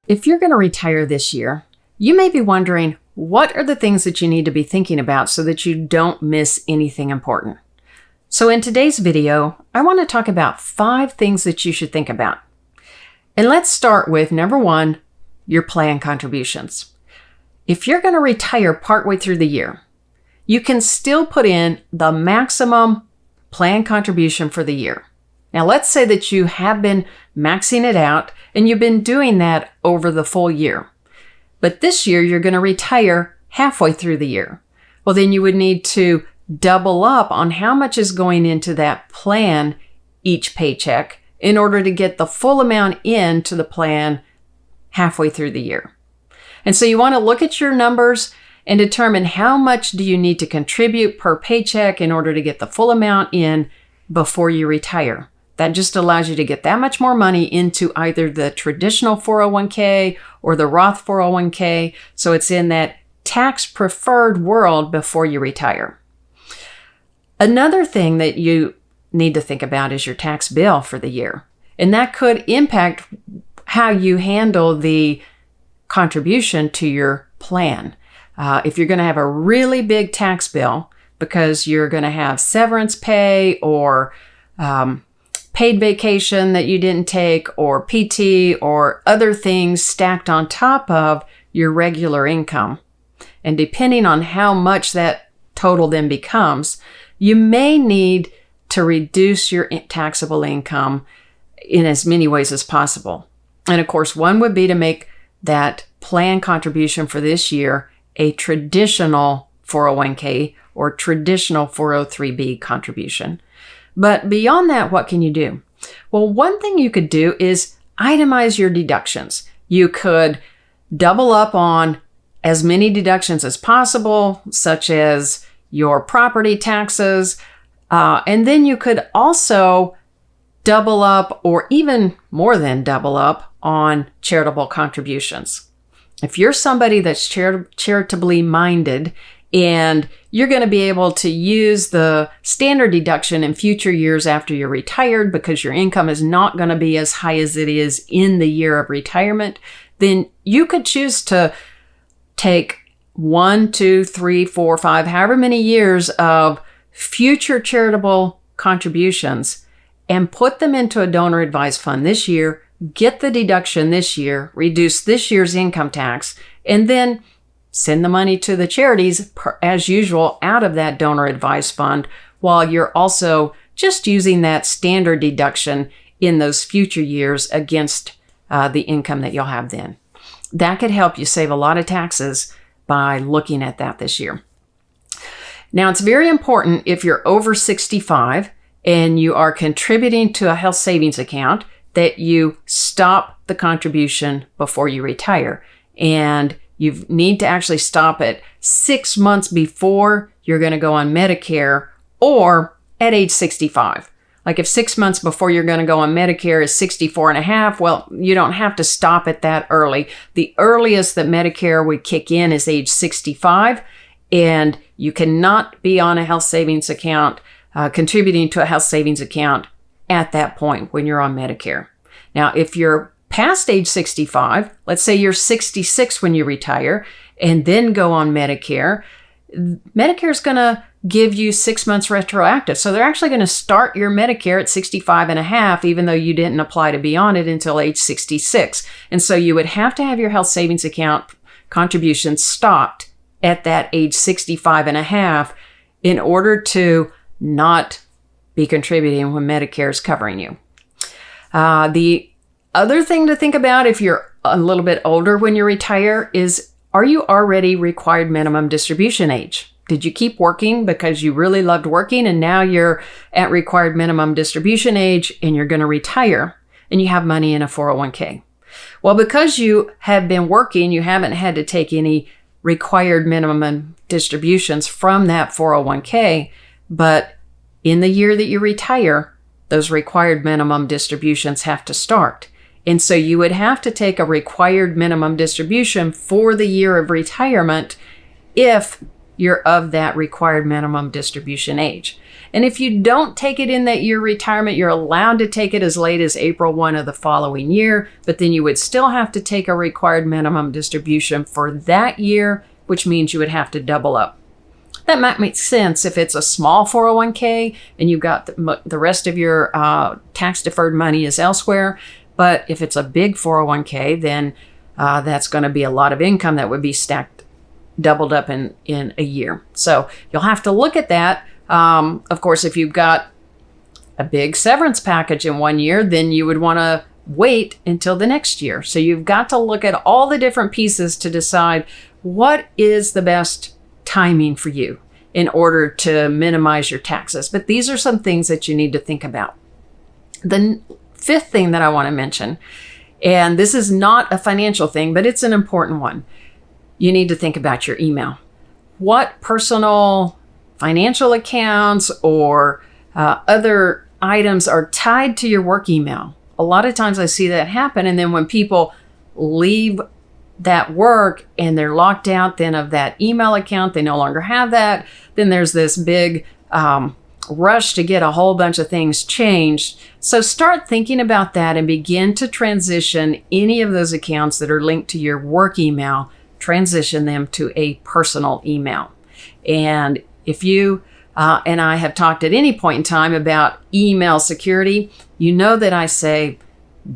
If you're going to retire this year, you may be wondering, what are the things that you need to be thinking about so that you don't miss anything important? So in today's video, I want to talk about 5 things that you should think about. And let's start with number 1, your plan contributions. If you're going to retire partway through the year, you can still put in the maximum plan contribution for the year. Now, let's say that you have been maxing it out and you've been doing that over the full year. But this year, you're going to retire halfway through the year. Well, then you would need to double up on how much is going into that plan each paycheck in order to get the full amount into the plan halfway through the year. And so you want to look at your numbers and determine how much do you need to contribute per paycheck in order to get the full amount in before you retire. That just allows you to get that much more money into either the traditional 401k or the Roth 401k. So it's in that tax preferred world before you retire. Another thing that you need to think about is your tax bill for the year. And that could impact how you handle the contribution to your plan. If you're going to have a really big tax bill because you're going to have severance pay or paid vacation that you didn't take or PT or other things stacked on top of your regular income, and depending on how much that total then becomes, you may need to reduce your taxable income in as many ways as possible. And of course, one would be to make that plan contribution for this year a traditional 401k or traditional 403b contribution. But beyond that, what can you do? Well, one thing you could do is itemize your deductions. You could double up on as many deductions as possible, such as your property taxes. And then you could also double up or even more than double up on charitable contributions. If you're somebody that's charitably minded and you're going to be able to use the standard deduction in future years after you're retired because your income is not going to be as high as it is in the year of retirement, then you could choose to take 1, 2, 3, 4, 5, however many years of future charitable contributions and put them into a donor advised fund this year, get the deduction this year, reduce this year's income tax, and then send the money to the charities as usual out of that donor advised fund while you're also just using that standard deduction in those future years against the income that you'll have then. That could help you save a lot of taxes by looking at that this year. Now, it's very important if you're over 65 and you are contributing to a health savings account that you stop the contribution before you retire. And you need to actually stop it 6 months before you're going to go on Medicare or at age 65. Like if 6 months before you're going to go on Medicare is 64 and a half, well, you don't have to stop it that early. The earliest that Medicare would kick in is age 65, and you cannot be on a health savings account, contributing to a health savings account at that point when you're on Medicare. Now, if you're past age 65, let's say you're 66 when you retire and then go on Medicare, Medicare is going to give you 6 months retroactive. So they're actually going to start your Medicare at 65 and a half, even though you didn't apply to be on it until age 66. And so you would have to have your health savings account contributions stopped at that age 65 and a half in order to not be contributing when Medicare is covering you. The other thing to think about if you're a little bit older when you retire is, are you already required minimum distribution age? Did you keep working because you really loved working and now you're at required minimum distribution age and you're going to retire and you have money in a 401k? Well, because you have been working, you haven't had to take any required minimum distributions from that 401k, but in the year that you retire, those required minimum distributions have to start. And so you would have to take a required minimum distribution for the year of retirement if you're of that required minimum distribution age. And if you don't take it in that year retirement, you're allowed to take it as late as April 1 of the following year, but then you would still have to take a required minimum distribution for that year, which means you would have to double up. That might make sense if it's a small 401k and you've got the rest of your tax-deferred money is elsewhere. But if it's a big 401k, then that's going to be a lot of income that would be doubled up in a year. So you'll have to look at that. Of course, if you've got a big severance package in one year, then you would want to wait until the next year. So you've got to look at all the different pieces to decide what is the best timing for you in order to minimize your taxes. But these are some things that you need to think about. The fifth thing that I want to mention, and this is not a financial thing, but it's an important one. You need to think about your email. What personal financial accounts or other items are tied to your work email? A lot of times I see that happen. And then when people leave that work and they're locked out then of that email account, they no longer have that. Then there's this big rush to get a whole bunch of things changed. So start thinking about that and begin to transition any of those accounts that are linked to your work email, transition them to a personal email. And if you and I have talked at any point in time about email security, you know that I say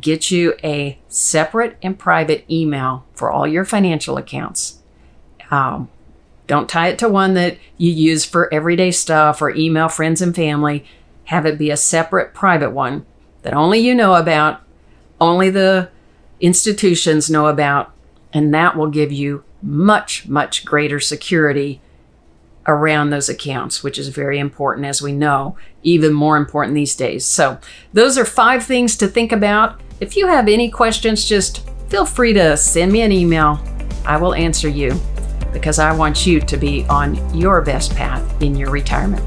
get you a separate and private email for all your financial accounts. Don't tie it to one that you use for everyday stuff or email friends and family. Have it be a separate private one that only you know about, only the institutions know about, and that will give you much, much greater security around those accounts, which is very important, as we know, even more important these days. So those are 5 things to think about. If you have any questions, just feel free to send me an email. I will answer you because I want you to be on your best path in your retirement.